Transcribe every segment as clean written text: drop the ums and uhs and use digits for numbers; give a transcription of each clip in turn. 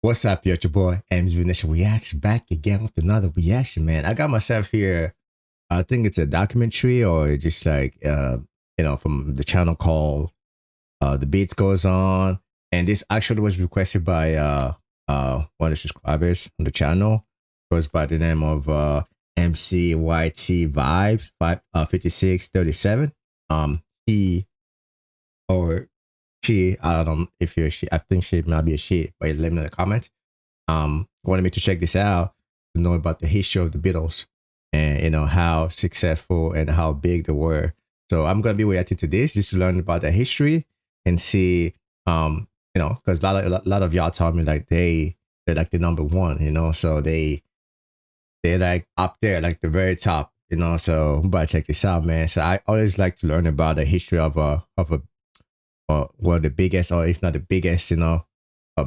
What's up, yo? It's your boy, M's Initial Reacts, back again with another reaction, man. I got myself here, I think it's a documentary or just like, from the channel called The Beats Goes On. And this actually was requested by one of the subscribers on the channel. Goes by the name of MCYT Vibes 5637. He or she, I don't know if you're a she, I think she might be a she, but let me know in the comments. Wanted me to check this out to know about the history of the Beatles and how successful and how big they were. So I'm gonna be reacting to this just to learn about the history and see, because a lot of y'all told me like they're like the number one, so they're like up there, like the very top, So I'm about to check this out, man. So I always like to learn about the history of a one of the biggest, or if not the biggest,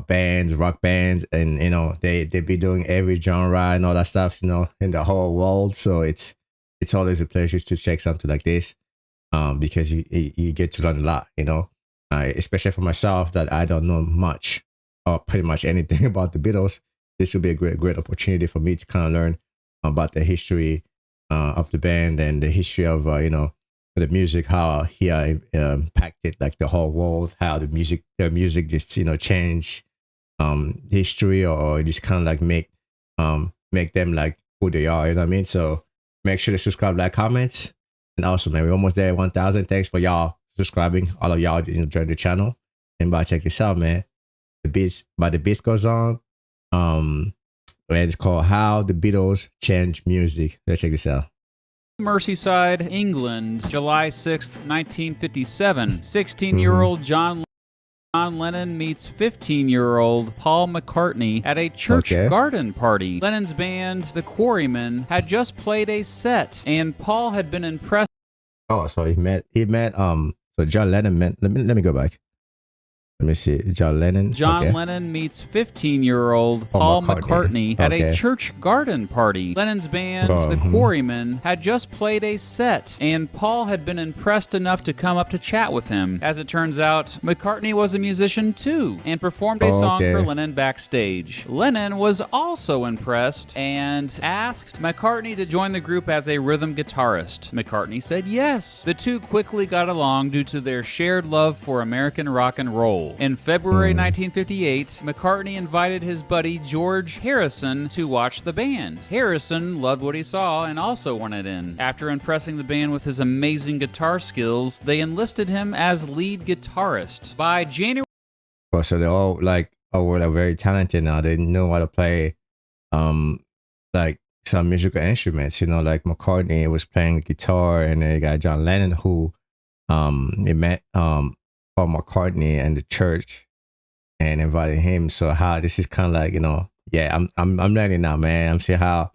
bands, rock bands, and they be doing every genre and all that stuff, in the whole world. So it's always a pleasure to check something like this, because you get to learn a lot, especially for myself that I don't know much or pretty much anything about the Beatles. This will be a great opportunity for me to kind of learn about the history of the band and the history of the music, how he impacted like the whole world, how their music just changed history, or just kind of like make them like who they are, you know what I mean? So make sure to subscribe, like, comments, and also, man, we're almost there at 1,000. Thanks for y'all subscribing, all of y'all enjoy the channel. And check this out, man. The Beats Goes On. And it's called How the Beatles Changed Music. Let's check this out. Merseyside, England, July 6th, 1957. 16-year-old John Lennon meets 15-year-old Paul McCartney at a church garden party. Lennon's band, The Quarrymen, had just played a set, and Paul had been impressed. Oh, so he met so John Lennon met, let me go back. Let me see. John Lennon. John Lennon meets 15-year-old Paul McCartney at a church garden party. Lennon's band, The Quarrymen, had just played a set, and Paul had been impressed enough to come up to chat with him. As it turns out, McCartney was a musician too, and performed a song for Lennon backstage. Lennon was also impressed and asked McCartney to join the group as a rhythm guitarist. McCartney said yes. The two quickly got along due to their shared love for American rock and roll. In February 1958, McCartney invited his buddy George Harrison to watch the band. Harrison loved what he saw and also wanted in. After impressing the band with his amazing guitar skills, they enlisted him as lead guitarist. By January... Well, so they're all were very talented now. They know how to play like some musical instruments, like McCartney was playing the guitar, and then you got John Lennon, who they met Paul McCartney and the church and invited him. So how this is kind of like, yeah, I'm learning now, man. I'm seeing how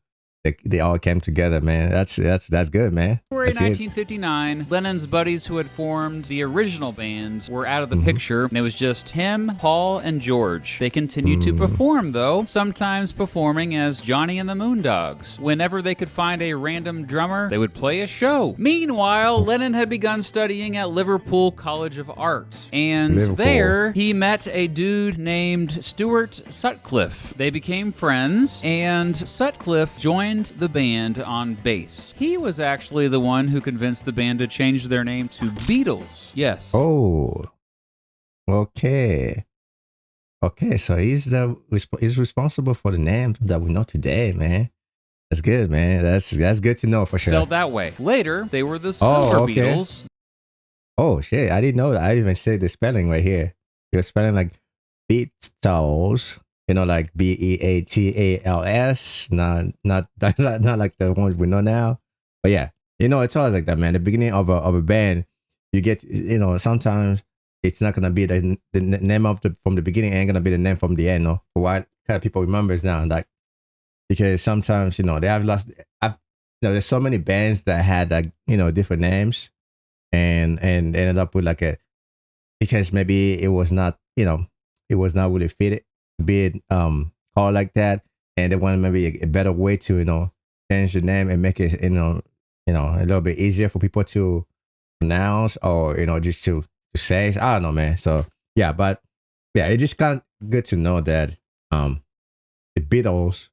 they all came together, man. That's good, man. February 1959, Lennon's buddies who had formed the original band were out of the picture, and it was just him, Paul, and George. They continued to perform, though, sometimes performing as Johnny and the Moondogs. Whenever they could find a random drummer, they would play a show. Meanwhile, Lennon had begun studying at Liverpool College of Art, and there he met a dude named Stuart Sutcliffe. They became friends, and Sutcliffe joined the band on bass. He was actually the one who convinced the band to change their name to Beatles. Yes. Oh, okay. So he's responsible for the name that we know today, man. That's good, man. That's good to know for sure. Spelled that way. Later, they were the Silver Beatles. Oh shit! I didn't know that. I didn't even say the spelling right here. You're spelling like Beatles. Like Beatals, not like the ones we know now. But yeah, it's always like that, man. The beginning of a band, you get, sometimes it's not gonna be the name from the beginning, ain't gonna be the name from the end. No, what kind of people remembers now, like, because sometimes they have lost. There's so many bands that had like different names, and ended up with like because maybe it was not really fitted. Be it called like that, and they want maybe a better way to change the name and make it a little bit easier for people to pronounce, or just to say. I don't know, man. So yeah, but yeah, it's just kind of good to know that The Beatles,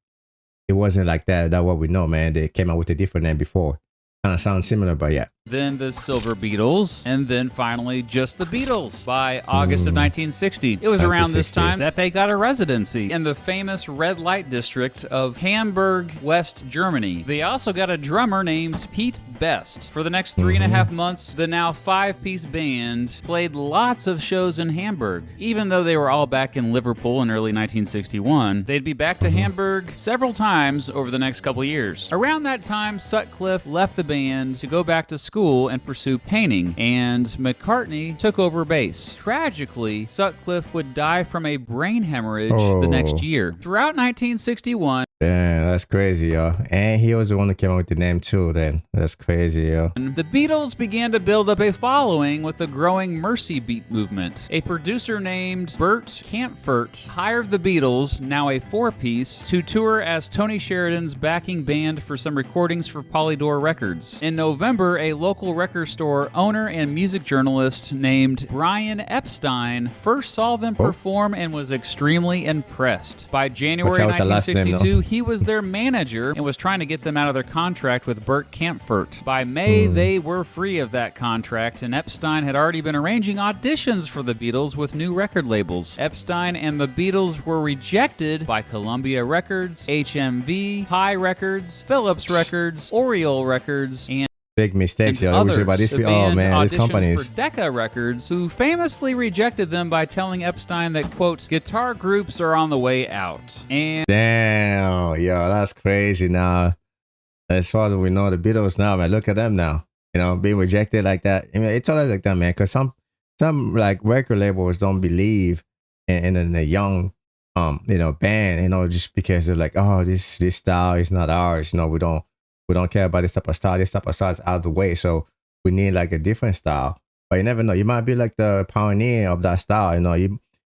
it wasn't like that. That's what we know, man. They came out with a different name before. Kind of sounds similar, but yeah. Then the Silver Beatles, and then finally just the Beatles by August of 1960. It was around this time that they got a residency in the famous red light district of Hamburg, West Germany. They also got a drummer named Pete Best. For the next 3.5 months, the now 5-piece band played lots of shows in Hamburg. Even though they were all back in Liverpool in early 1961, they'd be back to Hamburg several times over the next couple years. Around that time, Sutcliffe left the band to go back to school and pursue painting, and McCartney took over bass. Tragically, Sutcliffe would die from a brain hemorrhage the next year. Throughout 1961, damn, that's crazy, yo. And he was the one that came up with the name too, then. That's crazy, yo. The Beatles began to build up a following with the growing Mercy Beat movement. A producer named Bert Kaempfert hired the Beatles, now a 4-piece, to tour as Tony Sheridan's backing band for some recordings for Polydor Records. In November, a local record store owner and music journalist named Brian Epstein first saw them perform and was extremely impressed. By January 1962, he was their manager and was trying to get them out of their contract with Bert Kaempfert. By May, they were free of that contract, and Epstein had already been arranging auditions for the Beatles with new record labels. Epstein and the Beatles were rejected by Columbia Records, HMV, High Records, Philips Records, Oriole Records, and big mistakes, yo. Others. About these, the band these companies. For Decca Records, who famously rejected them by telling Epstein that, quote, guitar groups are on the way out. And damn, yo, that's crazy now. As far as we know, the Beatles now, man, look at them now. You know, being rejected like that. I mean, it's always like that, man, because some like record labels don't believe in a young band, just because they're like, oh, this style is not ours. We don't care about this type of style. This type of style is out of the way. So we need like a different style. But you never know. You might be like the pioneer of that style.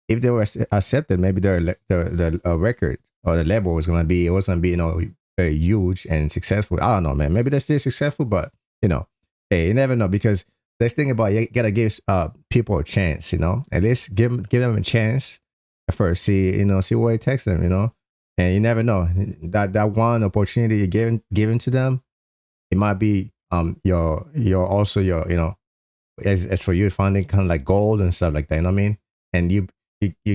If they were accepted, maybe the record or the label was gonna be very huge and successful. I don't know, man. Maybe they're still successful, but hey, you never know, because let's think about it. You gotta give people a chance. At least give them a chance at first. See where it takes them. And you never know, that one opportunity you're giving to them, it might be your as for you finding kind of like gold and stuff like that. You know what I mean? And you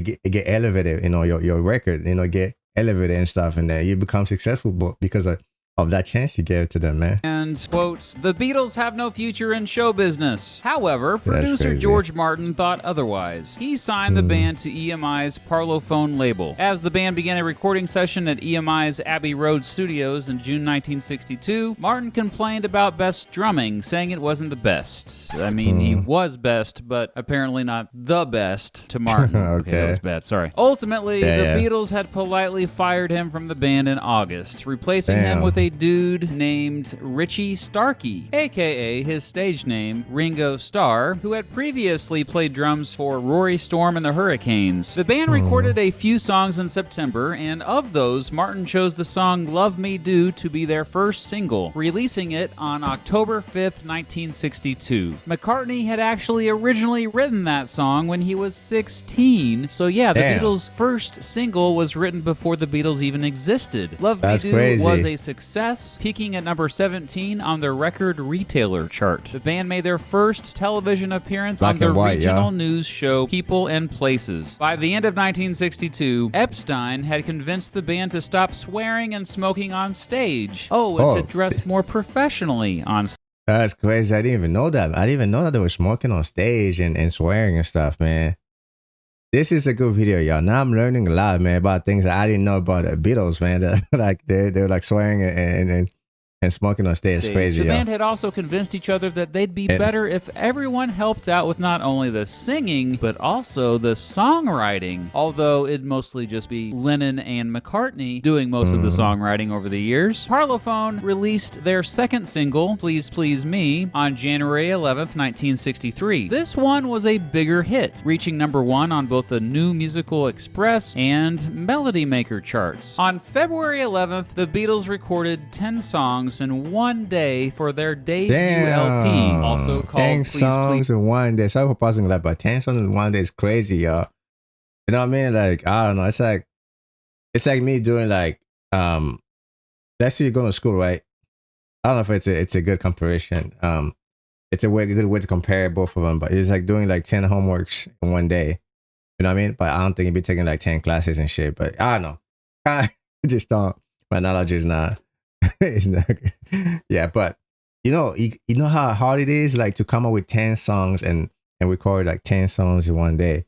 get elevated. Your record get elevated and stuff, and then you become successful because of that chance you gave to them, man. And, quote, the Beatles have no future in show business. However, producer George Martin thought otherwise. He signed the band to EMI's Parlophone label. As the band began a recording session at EMI's Abbey Road Studios in June 1962, Martin complained about Best's drumming, saying it wasn't the best. I mean, he was best, but apparently not the best to Martin. Okay, that was bad, sorry. Ultimately, the Beatles had politely fired him from the band in August, replacing him with a dude named Richie Starkey, aka his stage name Ringo Starr, who had previously played drums for Rory Storm and the Hurricanes. The band recorded a few songs in September, and of those, Martin chose the song Love Me Do to be their first single, releasing it on October 5th, 1962. McCartney had actually originally written that song when he was 16, so yeah, the Beatles' first single was written before the Beatles even existed. Love Me Do was a success, peaking at number 17 on the record retailer chart. The band made their first television appearance on the regional news show People and Places. By the end of 1962, Epstein had convinced the band to stop swearing and smoking on stage. And to dress more professionally on stage. That's crazy. I didn't even know that. I didn't even know that they were smoking on stage and swearing and stuff, man. This is a good video, y'all. Now I'm learning a lot, man, about things that I didn't know about the Beatles, man. They're like swearing and smoking on stage. It's crazy, The band had also convinced each other that they'd be better if everyone helped out with not only the singing, but also the songwriting. Although it'd mostly just be Lennon and McCartney doing most of the songwriting over the years. Parlophone released their second single, Please Please Me, on January 11th, 1963. This one was a bigger hit, reaching number 1 on both the New Musical Express and Melody Maker charts. On February 11th, the Beatles recorded 10 songs in one day for their debut LP, also called 10 songs in one day. Sorry for pausing that, but 10 songs in one day is crazy, y'all. You know what I mean? Like, I don't know. It's like it's like me doing like let's say you're going to school, right? I don't know if it's a good comparison. It's a good way to compare both of them, but it's like doing like 10 homeworks in one day. You know what I mean? But I don't think you'd be taking like 10 classes and shit. But I don't know. Kind of just don't. My knowledge is not. It's not. Yeah, but you know how hard it is, like to come up with 10 songs and record like 10 songs in one day.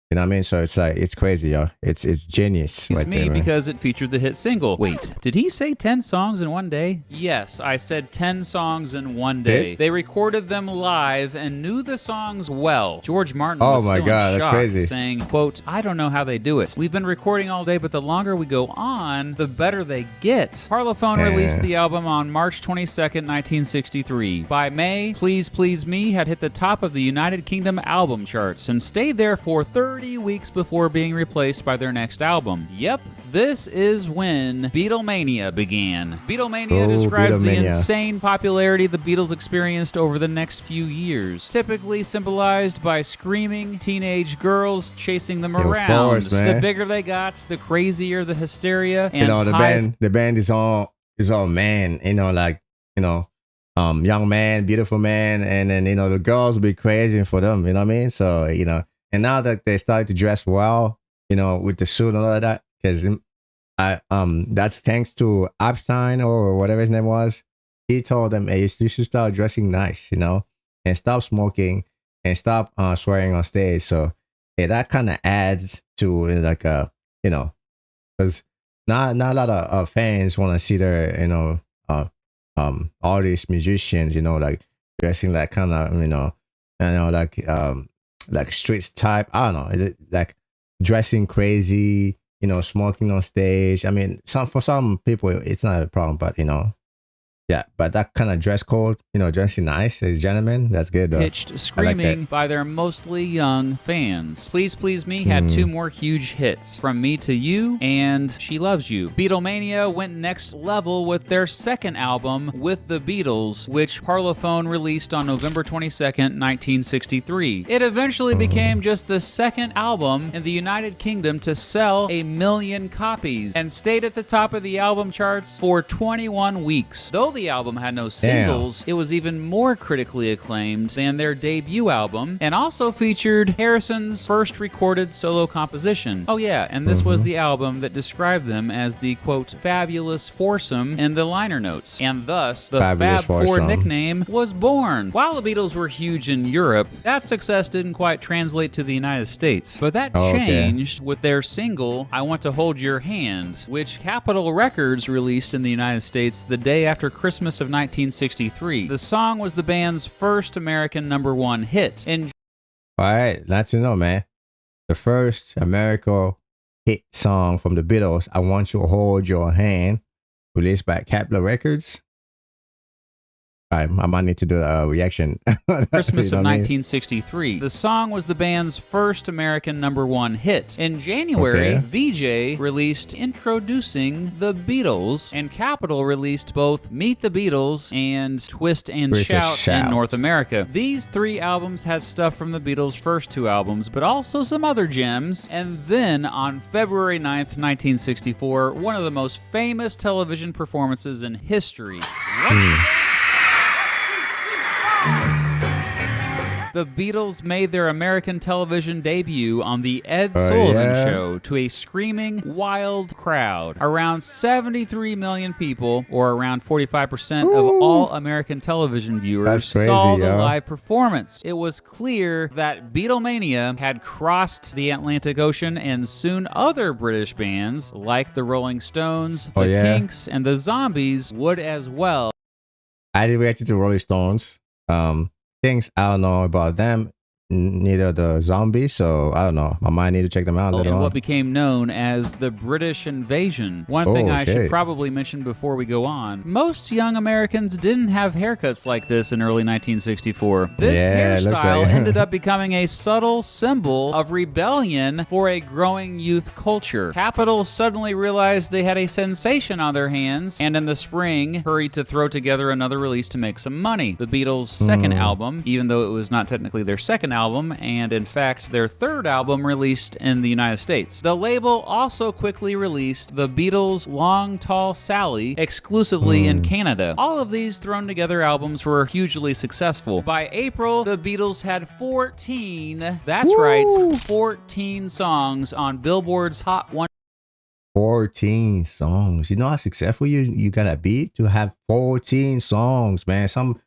You know what I mean? So it's like, it's crazy, yo. It's genius right there, man. Because it featured the hit single. Wait, did he say 10 songs in one day? Yes, I said 10 songs in one day. They recorded them live and knew the songs well. George Martin was still in shock, that's crazy. Saying, quote, I don't know how they do it. We've been recording all day, but the longer we go on, the better they get. Parlophone released the album on March 22nd, 1963. By May, Please Please Me had hit the top of the United Kingdom album charts and stayed there for 30 weeks before being replaced by their next album. Yep, this is when Beatlemania began. Beatlemania describes the insane popularity the Beatles experienced over the next few years, typically symbolized by screaming teenage girls chasing them around. Course, the bigger they got, the crazier the hysteria. And the band is all man, young man, beautiful man, and then the girls will be crazy for them. You know what I mean? So and now that they started to dress well, with the suit and all of that, because that's thanks to Epstein or whatever his name was. He told them, hey, you should start dressing nice, and stop smoking and stop swearing on stage. So that kind of adds to like because not a lot of fans want to see their artists, musicians, like dressing like kind of like street type. I don't know, like dressing crazy, smoking on stage. I mean, for some people it's not a problem, but yeah, but that kind of dress code, dressing nice as gentlemen, that's good though. Pitched screaming by their mostly young fans. Please Please Me had two more huge hits, From Me to You and She Loves You. Beatlemania went next level with their second album, With the Beatles, which Parlophone released on November 22nd, 1963. It eventually became just the second album in the United Kingdom to sell 1 million copies and stayed at the top of the album charts for 21 weeks. Though the album had no singles, it was even more critically acclaimed than their debut album, and also featured Harrison's first recorded solo composition. Oh yeah, and this was the album that described them as the, quote, fabulous foursome in the liner notes, and thus the Fab Four nickname was born. While the Beatles were huge in Europe, that success didn't quite translate to the United States, but that changed with their single, I Want to Hold Your Hand, which Capitol Records released in the United States the day after Christmas of 1963. The song was the band's first American #1 hit. All right, that's to know, man. The first American hit song from the Beatles, I Want to Hold Your Hand, released by Capitol Records. All right, I might need to do a reaction. Christmas of 1963. The song was the band's first American #1 hit. In January, VJ released Introducing the Beatles, and Capitol released both Meet the Beatles and Twist and Shout in North America. These three albums had stuff from the Beatles' first two albums, but also some other gems. And then, on February 9th, 1964, one of the most famous television performances in history. The Beatles made their American television debut on The Ed Sullivan Show to a screaming, wild crowd. Around 73 million people, or around 45% of all American television viewers, saw the live performance. It was clear that Beatlemania had crossed the Atlantic Ocean, and soon other British bands, like the Rolling Stones, the Kinks, and the Zombies, would as well. I did react to the Rolling Stones. Things I don't know about them, neither the Zombies, so I don't know. I might need to check them out later on. What became known as the British Invasion. One thing I should probably mention before we go on, most young Americans didn't have haircuts like this in early 1964. This hairstyle ended up becoming a subtle symbol of rebellion for a growing youth culture. Capitol suddenly realized they had a sensation on their hands, and in the spring, hurried to throw together another release to make some money. The Beatles' second album, even though it was not technically their second album, album, and in fact, their third album released in the United States. The label also quickly released the Beatles' Long Tall Sally exclusively in Canada. All of these thrown together albums were hugely successful. By April, the Beatles had 14, that's right, 14 songs on Billboard's Hot 100. 14 songs. You know how successful you gotta be to have 14 songs, man. Some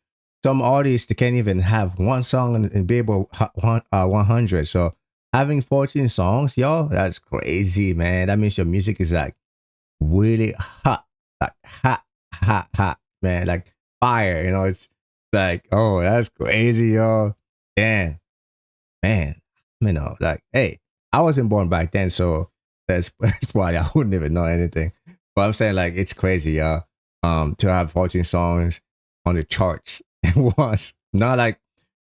artists they can't even have one song in Billboard 100. So having 14 songs, yo, that's crazy, man. That means your music is like really hot, like hot, man, like fire. You know, it's like, oh, that's crazy, yo. Damn, man. You know, like, hey, I wasn't born back then, so that's why I wouldn't even know anything. But I'm saying, like, it's crazy, y'all. To have 14 songs on the charts at once. Not like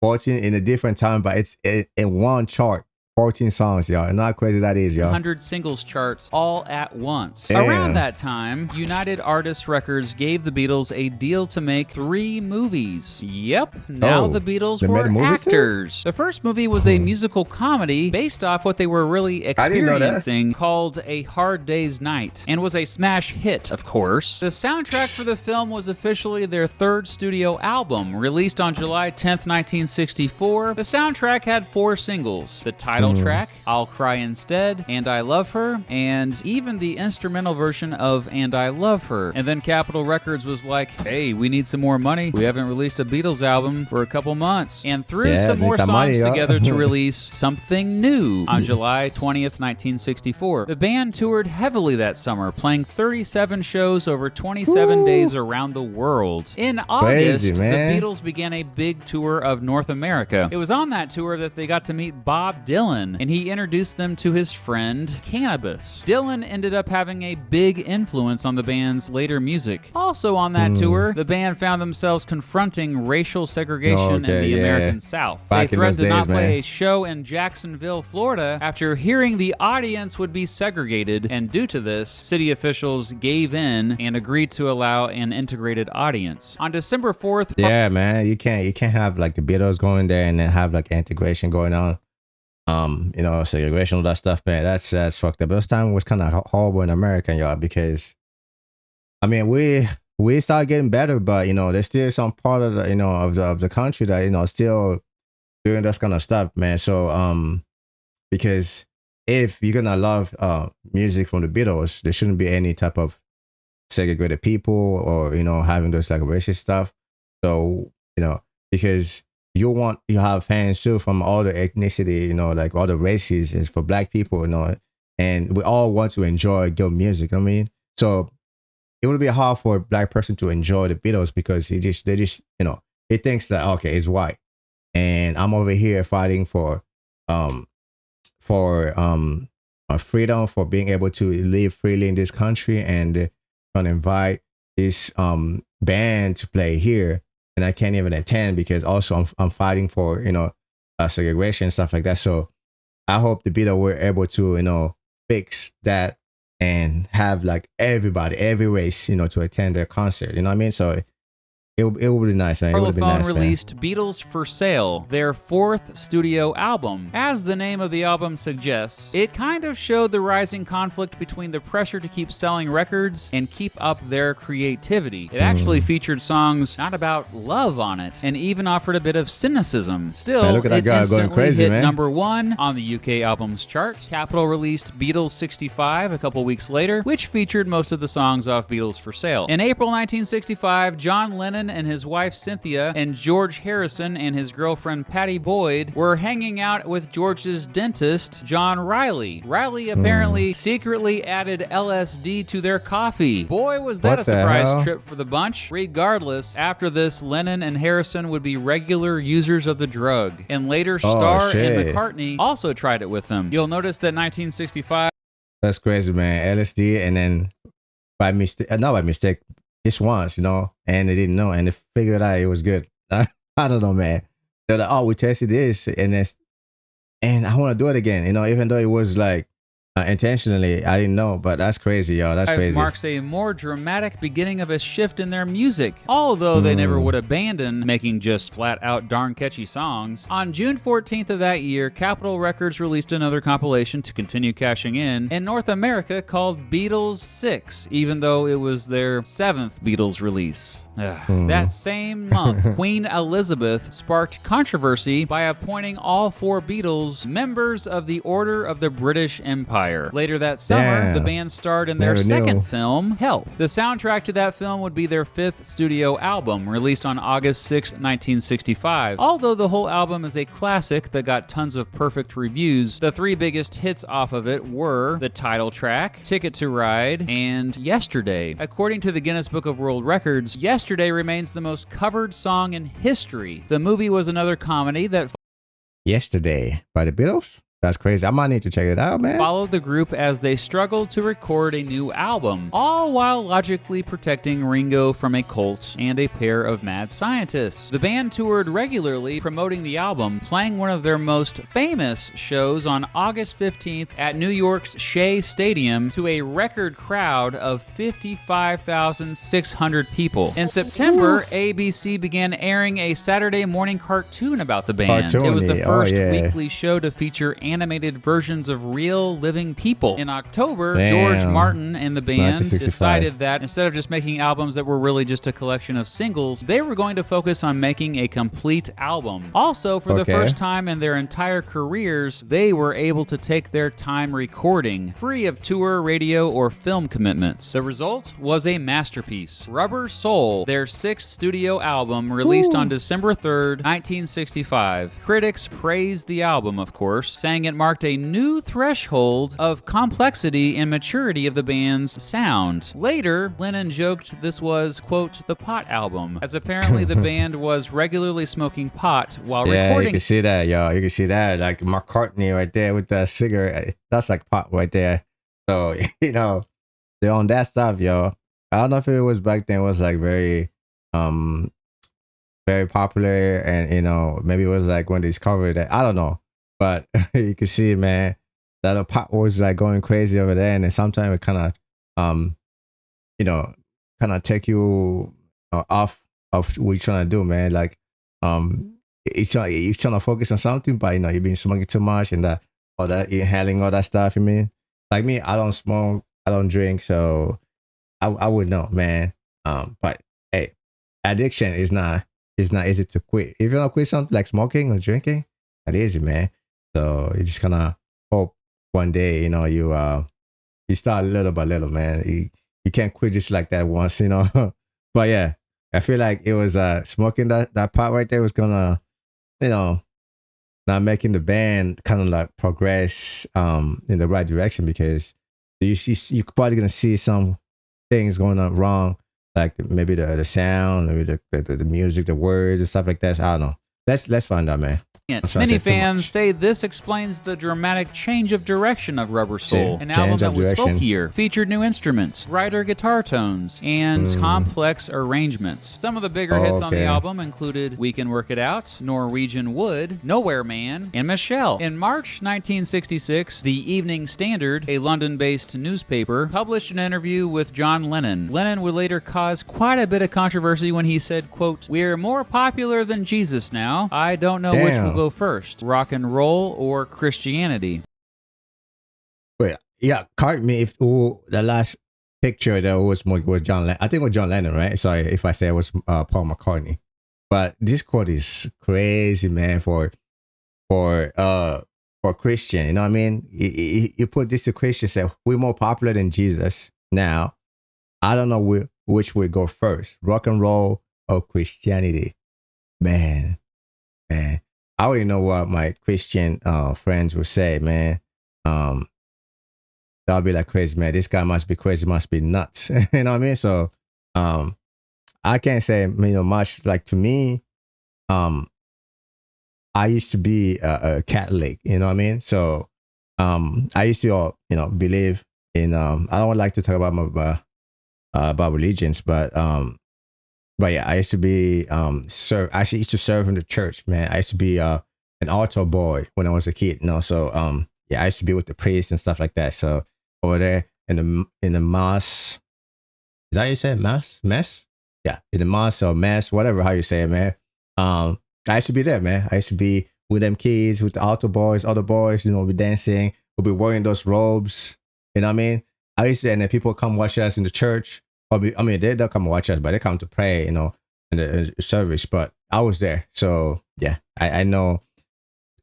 14 in a different time, but it's in one chart. 14 songs, y'all. And how crazy that is, y'all. 100 singles charts all at once. Damn. Around that time, United Artists Records gave the Beatles a deal to make 3 movies. Yep, now the Beatles were actors. The first movie was a musical comedy based off what they were really experiencing called A Hard Day's Night, and was a smash hit, of course. The soundtrack for the film was officially their third studio album, released on July 10th, 1964. The soundtrack had 4 singles. The title track, I'll Cry Instead, And I Love Her, and even the instrumental version of And I Love Her. And then Capitol Records was like, hey, we need some more money. We haven't released a Beatles album for a couple months. And threw some more songs together to release something new on July 20th, 1964. The band toured heavily that summer, playing 37 shows over 27 days around the world. In August, the Beatles began a big tour of North America. It was on that tour that they got to meet Bob Dylan, and he introduced them to his friend Cannabis. Dylan ended up having a big influence on the band's later music. Also on that tour, the band found themselves confronting racial segregation in the American South. They threatened to not play a show in Jacksonville, Florida after hearing the audience would be segregated, and due to this, city officials gave in and agreed to allow an integrated audience. On December 4th... Yeah, man, you can't have like the Beatles going there and then have like integration going on. You know, segregation, all that stuff, man. That's fucked up. Those time was kind of horrible in America, y'all, because I mean, we started getting better, but you know, there's still some part of the, you know, of the country that, you know, still doing this kind of stuff, man. So because if you're gonna love music from the Beatles, there shouldn't be any type of segregated people or, you know, having those like racist stuff. So, you know, because you have fans too from all the ethnicity, you know, like all the races is for black people, you know, and we all want to enjoy good music. I mean, so it would be hard for a black person to enjoy the Beatles because they just, you know, he thinks that, okay, it's white and I'm over here fighting for freedom, for being able to live freely in this country, and trying to invite this band to play here. And I can't even attend because also I'm fighting for, you know, segregation and stuff like that. So I hope the Beatles were able to, you know, fix that and have like everybody, every race, you know, to attend their concert. You know what I mean? So it would be nice, man. It would be nice, released Beatles for Sale, their 4th studio album. As the name of the album suggests, it kind of showed the rising conflict between the pressure to keep selling records and keep up their creativity. It actually featured songs not about love on it, and even offered a bit of cynicism. Still, man, look at that guy going crazy, hit man. number 1 on the UK albums chart. Capitol released Beatles 65 a couple weeks later, which featured most of the songs off Beatles for Sale. In April 1965, John Lennon and his wife Cynthia and George Harrison and his girlfriend Patty Boyd were hanging out with George's dentist, John Riley. Riley apparently secretly added LSD to their coffee. Boy, was that a surprise trip for the bunch. Regardless, after this, Lennon and Harrison would be regular users of the drug, and later Starr and McCartney also tried it with them. You'll notice that 1965... That's crazy, man. LSD, and then by mistake, not by mistake, just once, you know, and they didn't know, and they figured out it was good. I don't know, man. They're like, oh, we tested this, and I want to do it again, you know, even though it was like Intentionally. I didn't know, but that's crazy, yo. That's crazy. Marks a more dramatic beginning of a shift in their music, although they never would abandon making just flat-out darn catchy songs. On June 14th of that year, Capitol Records released another compilation to continue cashing in North America called Beatles 6, even though it was their 7th Beatles release. That same month, Queen Elizabeth sparked controversy by appointing all 4 Beatles members of the Order of the British Empire. Later that summer, the band starred in their second film, Help. The soundtrack to that film would be their 5th studio album, released on August 6, 1965. Although the whole album is a classic that got tons of perfect reviews, the 3 biggest hits off of it were the title track, Ticket to Ride, and Yesterday. According to the Guinness Book of World Records, Yesterday remains the most covered song in history. The movie was another comedy that Yesterday by the Beatles? That's crazy. I might need to check it out, man. Followed the group as they struggled to record a new album, all while logically protecting Ringo from a cult and a pair of mad scientists. The band toured regularly promoting the album, playing one of their most famous shows on August 15th at New York's Shea Stadium to a record crowd of 55,600 people. In September, ABC began airing a Saturday morning cartoon about the band. It was the first weekly show to feature animated versions of real living people. In October, George Martin and the band decided that instead of just making albums that were really just a collection of singles, they were going to focus on making a complete album. Also, for the first time in their entire careers, they were able to take their time recording, free of tour, radio, or film commitments. The result was a masterpiece, Rubber Soul, their 6th studio album, released on December 3rd, 1965. Critics praised the album, of course, saying it marked a new threshold of complexity and maturity of the band's sound. Later, Lennon joked this was, quote, the pot album, as apparently the band was regularly smoking pot while recording. You can see that, yo. You can see that, like McCartney right there with the cigarette. That's like pot right there. So, you know, they're on that stuff, yo. I don't know if it was back then, it was like very popular, and, you know, maybe it was like when they discovered that. I don't know. But you can see, man, that the pot was like going crazy over there, and then sometimes it kind of, you know, kind of take you off of what you're trying to do, man. Like, you're trying to focus on something, but, you know, you've been smoking too much and that, all that, inhaling all that stuff. You mean, like me, I don't smoke, I don't drink, so I would know, man. But hey, addiction is not easy to quit. If you don't quit something like smoking or drinking, not easy, man. So you just kind of hope one day, you know, you start little by little, man. You can't quit just like that once, you know. But yeah, I feel like it was smoking that pot right there was gonna, you know, not making the band kind of like progress in the right direction, because you're probably gonna see some things going on wrong, like maybe the sound, maybe the music, the words and stuff like that. So I don't know. Let's find out, man. Many fans say this explains the dramatic change of direction of Rubber Soul, an album that was folkier, featured new instruments, brighter guitar tones, and complex arrangements. Some of the bigger hits on the album included We Can Work It Out, Norwegian Wood, Nowhere Man, and Michelle. In March 1966, the Evening Standard, a London-based newspaper, published an interview with John Lennon. Lennon would later cause quite a bit of controversy when he said, quote, "We're more popular than Jesus now. I don't know which will go first, rock and roll or Christianity." Wait, yeah, correct me if the last picture that was John Lennon. I think it was John Lennon, right? Sorry if I say it was Paul McCartney. But this quote is crazy, man, for Christian. You know what I mean? You put this to Christian, say we're more popular than Jesus now. I don't know which will go first, rock and roll or Christianity. Man. I already know what my Christian friends will say, man. They'll be like, crazy, man. This guy must be crazy, must be nuts. You know what I mean? So I can't say, you know, much. Like, to me, I used to be a Catholic, you know what I mean? So I used to, you know, believe in, I don't like to talk about my about religions, but yeah, I used to be I used to serve in the church, man. I used to be an altar boy when I was a kid, you know. So yeah, I used to be with the priests and stuff like that. So over there in the mosque, is that how you say it? Mess? Yeah, in the mosque or mass, whatever how you say it, man. I used to be there, man. I used to be with them kids, with the altar boys, other boys, you know, be dancing, we'll be wearing those robes. You know what I mean? I used to, and then people come watch us in the church. I mean, they'll come watch us, but they come to pray, you know, in the service. But I was there, so yeah, I know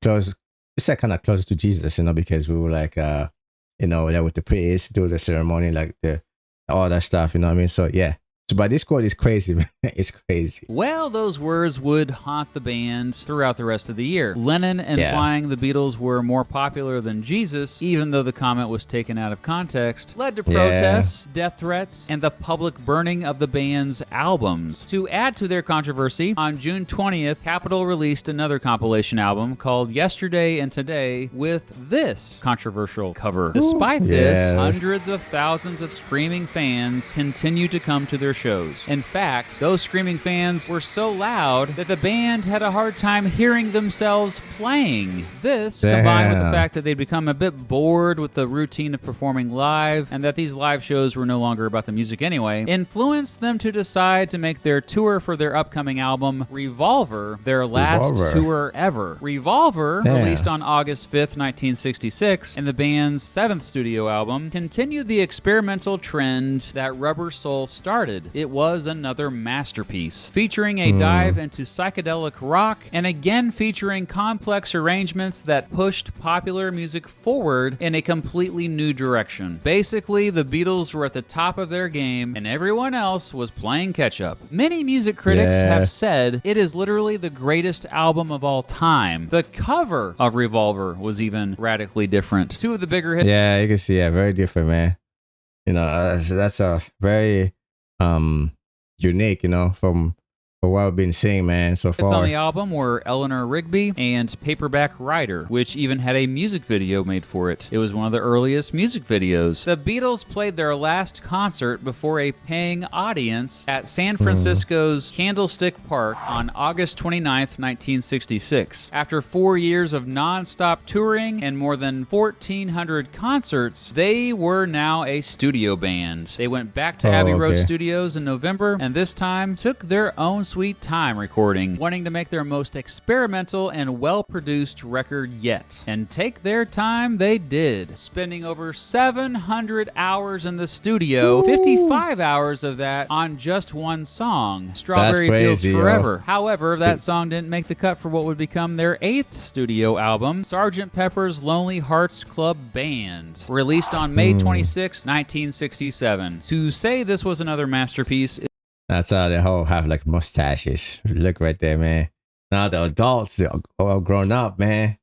close. It's like kind of closer to Jesus, you know, because we were like, you know, there with the priests, do the ceremony, like the all that stuff, you know what I mean? So yeah. So, but this quote is crazy, man. It's crazy. Well, those words would haunt the band throughout the rest of the year. Lennon implying the Beatles were more popular than Jesus, even though the comment was taken out of context, led to protests, death threats, and the public burning of the band's albums. To add to their controversy, on June 20th, Capitol released another compilation album called Yesterday and Today with this controversial cover. Despite this, hundreds of thousands of screaming fans continue to come to their shows. In fact, those screaming fans were so loud that the band had a hard time hearing themselves playing. This, combined with the fact that they'd become a bit bored with the routine of performing live, and that these live shows were no longer about the music anyway, influenced them to decide to make their tour for their upcoming album, Revolver, their last tour ever. Revolver, released on August 5th, 1966, and the band's 7th studio album, continued the experimental trend that Rubber Soul started. It was another masterpiece, featuring a dive into psychedelic rock and again featuring complex arrangements that pushed popular music forward in a completely new direction. Basically, the Beatles were at the top of their game and everyone else was playing catch-up. Many music critics have said it is literally the greatest album of all time. The cover of Revolver was even radically different. Two of the bigger hits. Yeah, you can see, very different, man. You know, that's a very unique, you know, from what I've been seeing, man, so far. Hits on the album were Eleanor Rigby and Paperback Writer, which even had a music video made for it. It was one of the earliest music videos. The Beatles played their last concert before a paying audience at San Francisco's Candlestick Park on August 29th, 1966. After 4 years of non-stop touring and more than 1,400 concerts, they were now a studio band. They went back to Abbey Road Studios in November, and this time took their own sweet time recording, wanting to make their most experimental and well-produced record yet. And take their time they did, spending over 700 hours in the studio, 55 hours of that on just one song, Strawberry Fields Forever. However, that song didn't make the cut for what would become their 8th studio album, Sgt. Pepper's Lonely Hearts Club Band, released on May 26, 1967. To say this was another masterpiece, that's how they all have like mustaches. Look right there, man. Now the adults, they're all grown up, man.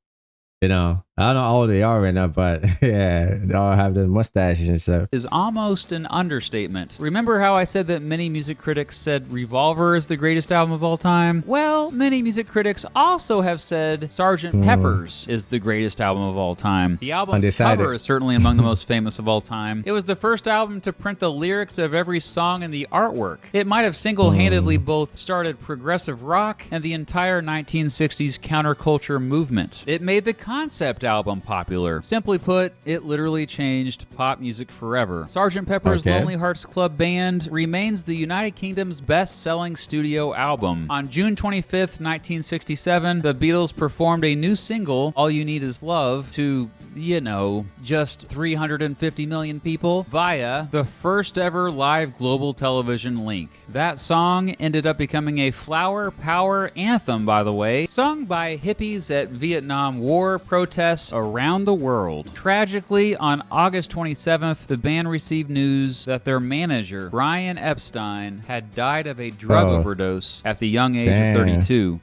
You know, I don't know how old they are right now, but yeah, they all have the mustaches and stuff. Is almost an understatement. Remember how I said that many music critics said Revolver is the greatest album of all time? Well, many music critics also have said Sgt. Pepper's is the greatest album of all time. The album's cover is certainly among the most famous of all time. It was the first album to print the lyrics of every song in the artwork. It might have single-handedly both started progressive rock and the entire 1960s counterculture movement. It made the concept album popular. Simply put, it literally changed pop music forever. Sgt. Pepper's Lonely Hearts Club Band remains the United Kingdom's best-selling studio album. On June 25th, 1967, the Beatles performed a new single, All You Need Is Love, to, you know, just 350 million people via the first ever live global television link. That song ended up becoming a flower power anthem, by the way, sung by hippies at Vietnam War protests around the world. Tragically, on August 27th, the band received news that their manager, Brian Epstein, had died of a drug overdose at the young age of 32.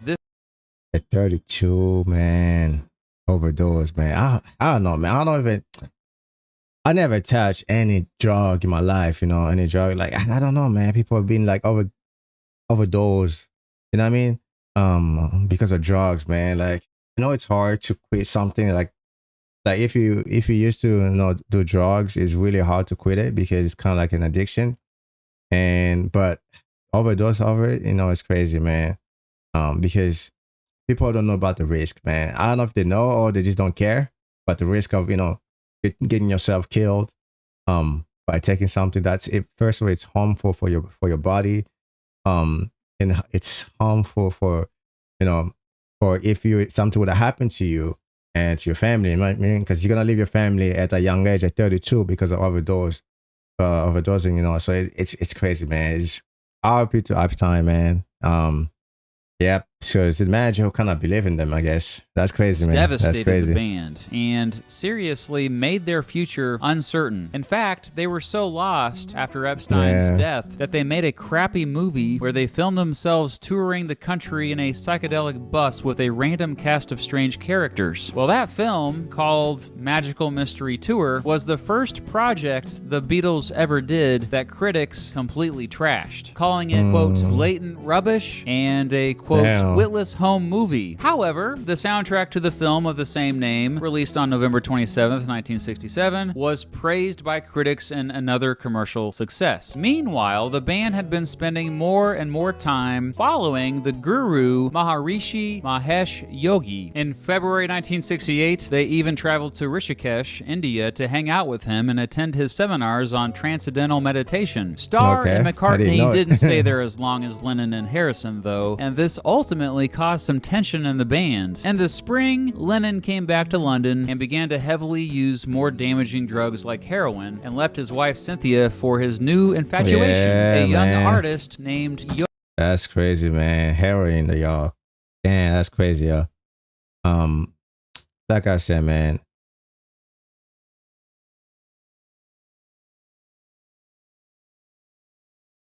At 32, man. Overdose, man. I don't know, man. I never touched any drug in my life, you know, any drug. Like, I don't know, man. People have been like overdose, you know what I mean? Because of drugs, man. Like, I know it's hard to quit something like if you used to, you know, do drugs, it's really hard to quit it because it's kind of like an addiction. But overdose over it, you know, it's crazy, man. Because people don't know about the risk, man. I don't know if they know or they just don't care. but the risk of getting yourself killed by taking something that's it. First of all, it's harmful for your body, and it's harmful for for if something would have happened to you and to your family. You know what I mean? Because you're gonna leave your family at a young age, at 32, because of overdosing. So it's crazy, man. It's RP to Epstein, man. Yeah, so it's the manager who kind of believe in them, I guess. That's crazy, man. Devastated That's crazy. the band and seriously made their future uncertain. In fact, they were so lost after Epstein's death that they made a crappy movie where they filmed themselves touring the country in a psychedelic bus with a random cast of strange characters. Well, that film, called Magical Mystery Tour, was the first project the Beatles ever did that critics completely trashed, calling it, quote, blatant rubbish and a, quote, witless home movie. However, the soundtrack to the film of the same name, released on November 27th, 1967, was praised by critics and another commercial success. Meanwhile, the band had been spending more and more time following the guru Maharishi Mahesh Yogi. In February 1968, they even traveled to Rishikesh, India, to hang out with him and attend his seminars on transcendental meditation. Starr and McCartney didn't stay there as long as Lennon and Harrison, though, and this ultimately caused some tension in the band. In the spring, Lennon came back to London and began to heavily use more damaging drugs like heroin and left his wife Cynthia for his new infatuation, a young artist named Yogi. That's crazy, man. Heroin, y'all. Damn, that's crazy, y'all. Like I said, man.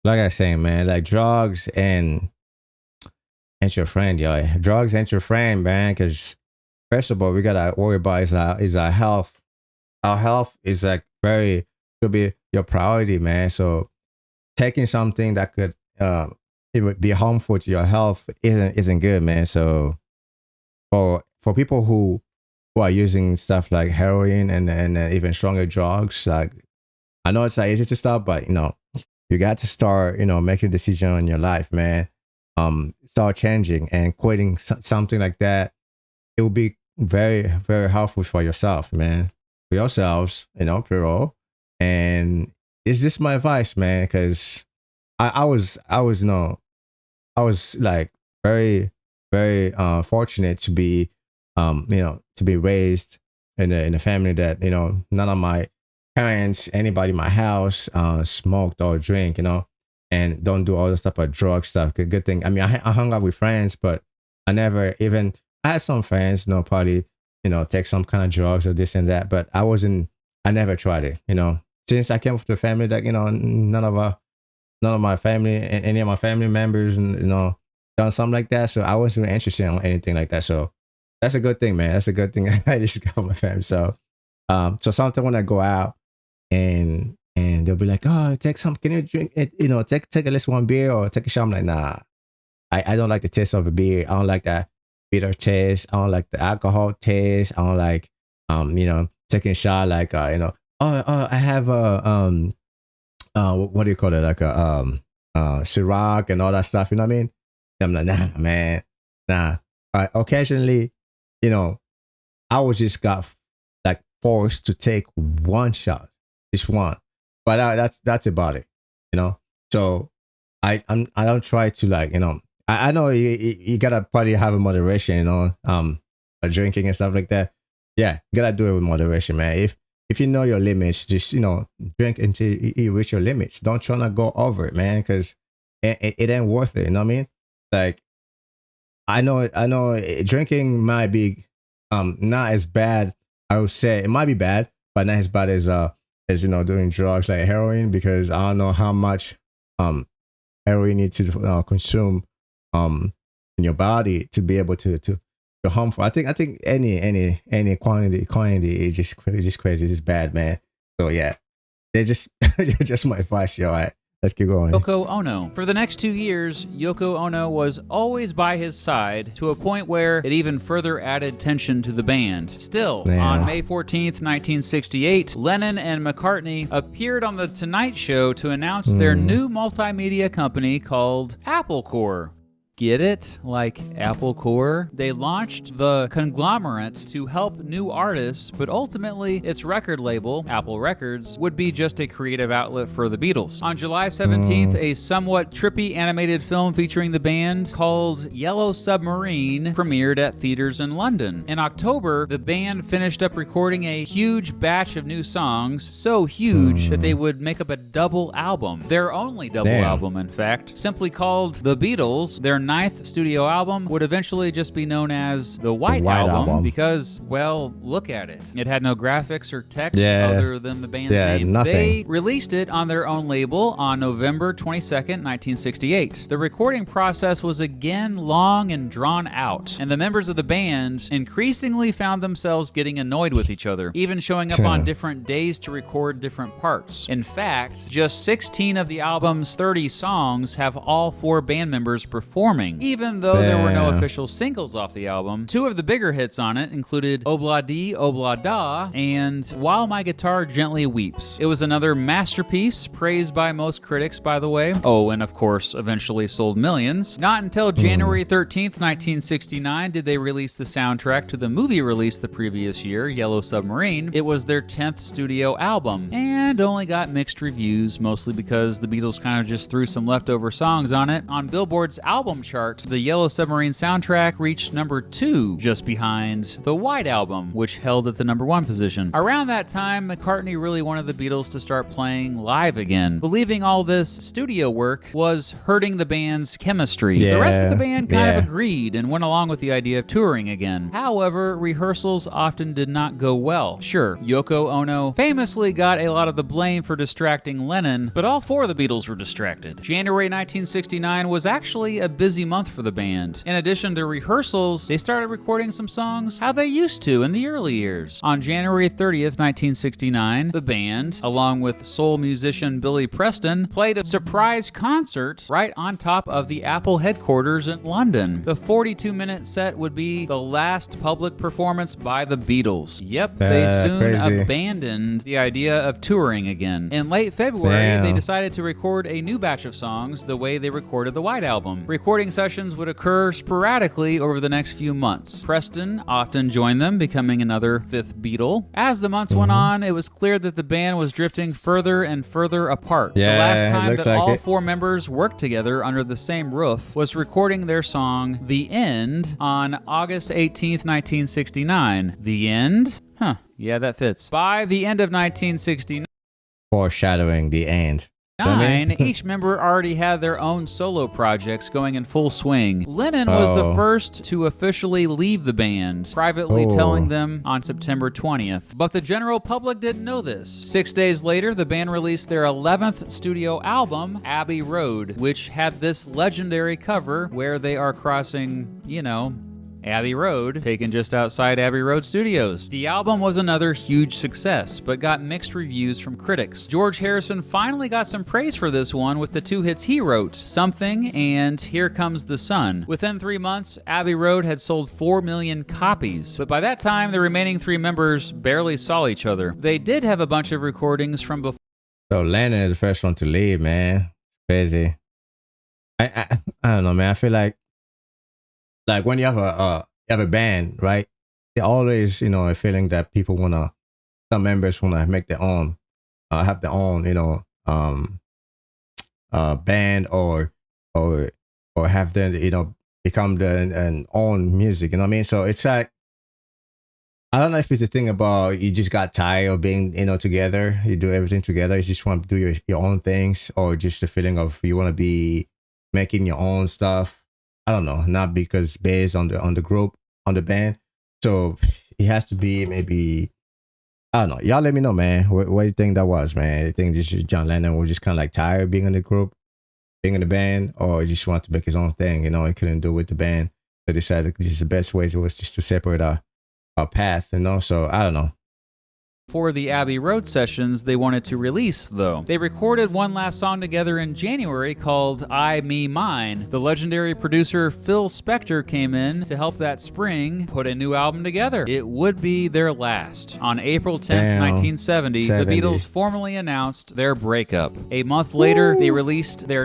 Like I say, man, like drugs and your friend, yo. Drugs ain't your friend, man. Because first of all, we gotta worry about is our health. Our health is like should be your priority, man. So taking something that could it would be harmful to your health isn't good, man. So for people who are using stuff like heroin and even stronger drugs, like I know it's like easy to stop, but you got to start making a decision in your life, man. Start changing and quitting something like that. It will be very, very helpful for yourself, man. For yourselves, plural. And it's just my advice, man, because I was like very, very fortunate to be to be raised in a family that none of my parents, anybody in my house smoked or drink, and don't do all this type of drug stuff. Good thing. I mean, I hung out with friends, but I never even. I had some friends, probably take some kind of drugs or this and that, but I never tried it. Since I came from a family that none of my family and any of my family members done something like that, so I wasn't really interested in anything like that. So that's a good thing, man. That's a good thing. I just got from my family. So so sometimes when I go out and they'll be like, oh, take some, can you drink it? Take at least one beer or take a shot. I'm like, nah, I don't like the taste of a beer. I don't like that bitter taste. I don't like the alcohol taste. I don't like, taking a shot like, I have a, what do you call it? Like a, Ciroc and all that stuff. You know what I mean? I'm like, nah, man, nah. Occasionally, I was just got like forced to take one shot, just one. But that's about it, So I don't try to like I know you gotta probably have a moderation, drinking and stuff like that. Yeah, you gotta do it with moderation, man. If you know your limits, just drink until you reach your limits. Don't try to go over it, man, because it ain't worth it. You know what I mean? Like I know drinking might be not as bad. I would say it might be bad, but not as bad as doing drugs like heroin, because I don't know how much heroin you need to consume in your body to be able to harmful. I think any quantity is just crazy. It's just bad, man. So yeah, they just just my advice, yo. All right, let's keep going. Yoko Ono. For the next 2 years, Yoko Ono was always by his side, to a point where it even further added tension to the band. Still, on May 14th, 1968, Lennon and McCartney appeared on The Tonight Show to announce their new multimedia company called Apple Corps. Get it? Like Apple Corps? They launched the conglomerate to help new artists, but ultimately its record label, Apple Records, would be just a creative outlet for the Beatles. On July 17th, a somewhat trippy animated film featuring the band called Yellow Submarine premiered at theaters in London. In October, the band finished up recording a huge batch of new songs, so huge that they would make up a double album. Their only double album, in fact, simply called The Beatles. Their ninth studio album would eventually just be known as the White Album because, well, look at it. It had no graphics or text other than the band's name. Nothing. They released it on their own label on November 22nd, 1968. The recording process was again long and drawn out, and the members of the band increasingly found themselves getting annoyed with each other, even showing up on different days to record different parts. In fact, just 16 of the album's 30 songs have all 4 band members performing, even though there were no official singles off the album. 2 of the bigger hits on it included Obla Di, Obla Da, and While My Guitar Gently Weeps. It was another masterpiece, praised by most critics, by the way. Oh, and of course, eventually sold millions. Not until January 13th, 1969 did they release the soundtrack to the movie released the previous year, Yellow Submarine. It was their 10th studio album, and only got mixed reviews, mostly because the Beatles kind of just threw some leftover songs on it. On Billboard's album chart, the Yellow Submarine soundtrack reached number 2, just behind the White Album, which held at the number 1 position. Around that time, McCartney really wanted the Beatles to start playing live again, believing all this studio work was hurting the band's chemistry. The rest of the band kind of agreed and went along with the idea of touring again. However, rehearsals often did not go well. Sure, Yoko Ono famously got a lot of the blame for distracting Lennon, but all 4 of the Beatles were distracted. January 1969 was actually a busy month for the band. In addition to rehearsals, they started recording some songs how they used to in the early years. On January 30th, 1969, the band, along with soul musician Billy Preston, played a surprise concert right on top of the Apple headquarters in London. The 42-minute set would be the last public performance by the Beatles. Yep, they soon abandoned the idea of touring again. In late February, they decided to record a new batch of songs the way they recorded the White Album. Recording sessions would occur sporadically over the next few months. Preston often joined them, becoming another 5th Beatle. As the months went on, it was clear that the band was drifting further and further apart. The last time that all 4 members worked together under the same roof was recording their song The End on August 18th, 1969. The End? Huh, yeah, that fits. By the end of 1969, foreshadowing the end. Each member already had their own solo projects going in full swing. Lennon was the first to officially leave the band, privately telling them on September 20th. But the general public didn't know this. 6 days later, the band released their 11th studio album, Abbey Road, which had this legendary cover where they are crossing, Abbey Road, taken just outside Abbey Road Studios. The album was another huge success, but got mixed reviews from critics. George Harrison finally got some praise for this one with the 2 hits he wrote, Something and Here Comes the Sun. Within 3 months, Abbey Road had sold 4 million copies, but by that time, the remaining 3 members barely saw each other. They did have a bunch of recordings from before. So Lennon is the first one to leave, man. It's crazy. I don't know, man. I feel like when you have a band, right? They always, a feeling that people some members wanna make their own, have their own, band or have them, become an own music. You know what I mean? So it's like, I don't know if it's a thing about you just got tired of being, together. You do everything together. You just want to do your own things, or just the feeling of you want to be making your own stuff. I don't know, not because based on the group, on the band. So it has to be maybe, I don't know. Y'all let me know, man. What do you think that was, man? You think this is John Lennon was just kind of like tired of being in the group, being in the band, or he just wanted to make his own thing? He couldn't do it with the band. So decided this is the best way was just to separate our path, So I don't know. For the Abbey Road sessions they wanted to release, though. They recorded one last song together in January called I, Me, Mine. The legendary producer Phil Spector came in to help that spring put a new album together. It would be their last. On April 10th, 1970, the Beatles formally announced their breakup. A month later, they released their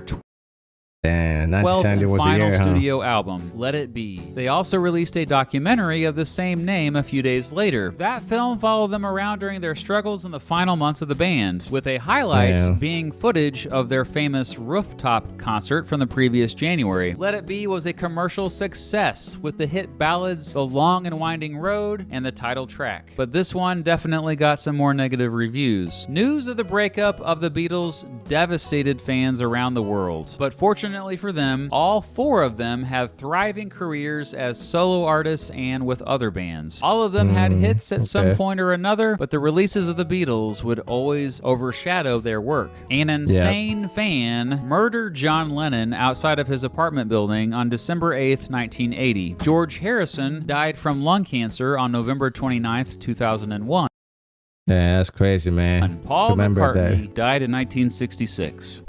And 12th 1970 and was a final year, studio album, Let It Be. They also released a documentary of the same name a few days later. That film followed them around during their struggles in the final months of the band, with a highlight being footage of their famous rooftop concert from the previous January. Let It Be was a commercial success with the hit ballads The Long and Winding Road and the title track. But this one definitely got some more negative reviews. News of the breakup of the Beatles devastated fans around the world. But fortunately for them, all four of them have thriving careers as solo artists and with other bands. All of them had hits at some point or another, but the releases of the Beatles would always overshadow their work. An insane fan murdered John Lennon outside of his apartment building on December 8th, 1980. George Harrison died from lung cancer on November 29th, 2001. Yeah, that's crazy, man. And Paul McCartney died in 1966.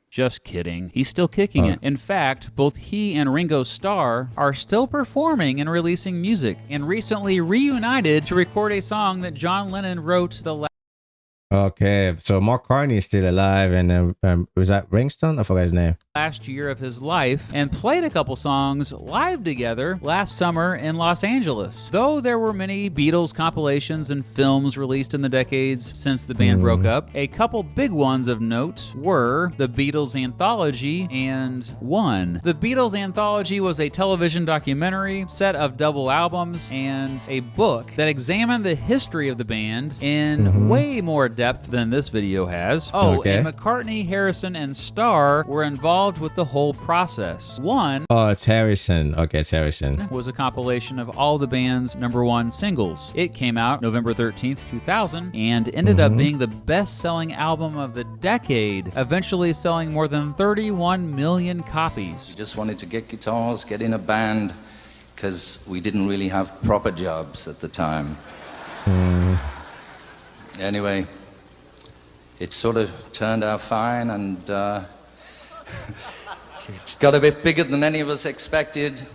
Just kidding. He's still kicking it. In fact, both he and Ringo Starr are still performing and releasing music, and recently reunited to record a song that John Lennon wrote the last. Okay, so McCartney is still alive, and was that Ringston? I forgot his name. Last year of his life, and played a couple songs live together last summer in Los Angeles. Though there were many Beatles compilations and films released in the decades since the band broke up, a couple big ones of note were the Beatles Anthology and One. The Beatles Anthology was a television documentary, set of double albums, and a book that examined the history of the band in way more depth than this video has. And McCartney, Harrison, and Starr were involved with the whole process. One it's Harrison. Okay, it's Harrison. Was a compilation of all the band's #1 singles. It came out November 13th, 2000, and ended up being the best-selling album of the decade, eventually selling more than 31 million copies. We just wanted to get guitars, get in a band, because we didn't really have proper jobs at the time. Anyway, it sort of turned out fine, and it's got a bit bigger than any of us expected.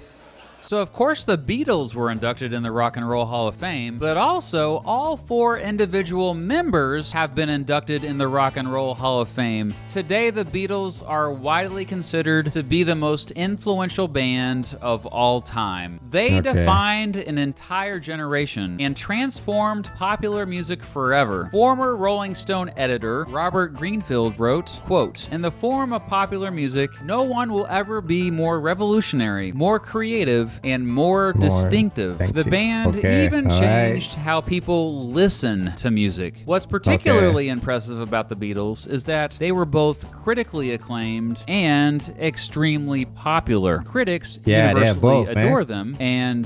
So, of course, the Beatles were inducted in the Rock and Roll Hall of Fame, but also all four individual members have been inducted in the Rock and Roll Hall of Fame. Today, the Beatles are widely considered to be the most influential band of all time. They defined an entire generation and transformed popular music forever. Former Rolling Stone editor Robert Greenfield wrote, quote, "In the form of popular music, no one will ever be more revolutionary, more creative, and more distinctive. The band even changed how people listen to music. What's particularly impressive about the Beatles is that they were both critically acclaimed and extremely popular. Critics universally adore them, and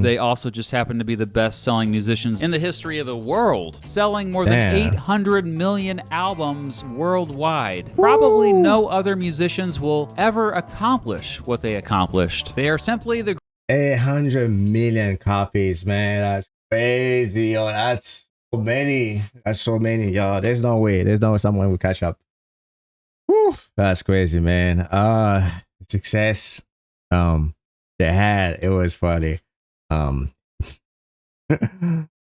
they also just happen to be the best-selling musicians in the history of the world, selling more than 800 million albums worldwide. Probably no other musicians will ever accomplish what they accomplished. They are simply the 800 million copies, man. That's crazy, yo. That's so many. That's so many, y'all. There's no way someone will catch up. Whew, that's crazy, man. Success they had, it was funny.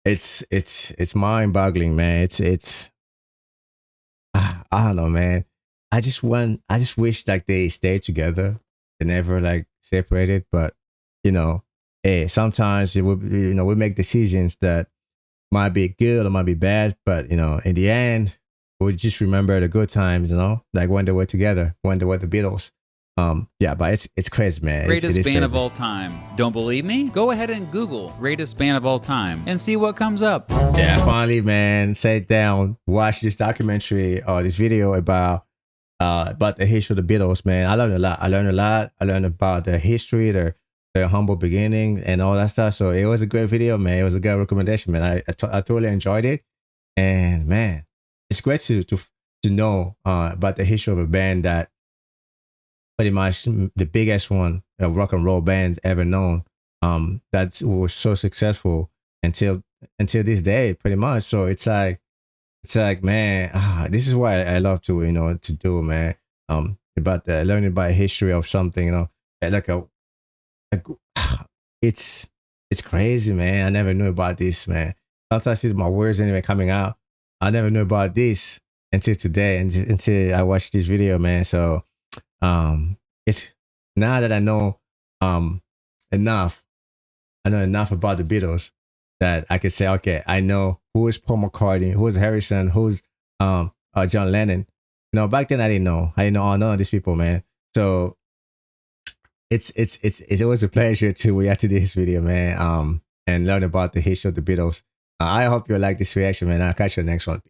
It's mind-boggling, man. It's I don't know, man. I just wish like they stayed together. They never like separated, but sometimes we make decisions that might be good or might be bad, but in the end, we just remember the good times, like when they were together, when they were the Beatles. But it's crazy, man. Greatest band of all time. Don't believe me? Go ahead and Google greatest band of all time and see what comes up. Yeah, finally, man, sit down, watch this documentary or this video about the history of the Beatles, man. I learned a lot. I learned about the history, their humble beginning and all that stuff. So it was a great video, man. It was a good recommendation, man. I totally enjoyed it. And man, it's great to know about the history of a band that pretty much the biggest one of rock and roll bands ever known. That was so successful until this day, pretty much. So it's like, man, this is what I love to do, man. About learning about history of something, it's crazy, man. I never knew about this, man. Sometimes it's my words anyway coming out. I never knew about this until today, until I watched this video, man. So It's now that I know enough, I know enough about the Beatles that I can say, okay, I know who is Paul McCartney, who is Harrison, who's John Lennon. You know, back then I didn't know. I didn't know all none of these people, man. So it's always a pleasure to react to this video, man. And learn about the history of the Beatles. I hope you like this reaction, man. I'll catch you next one.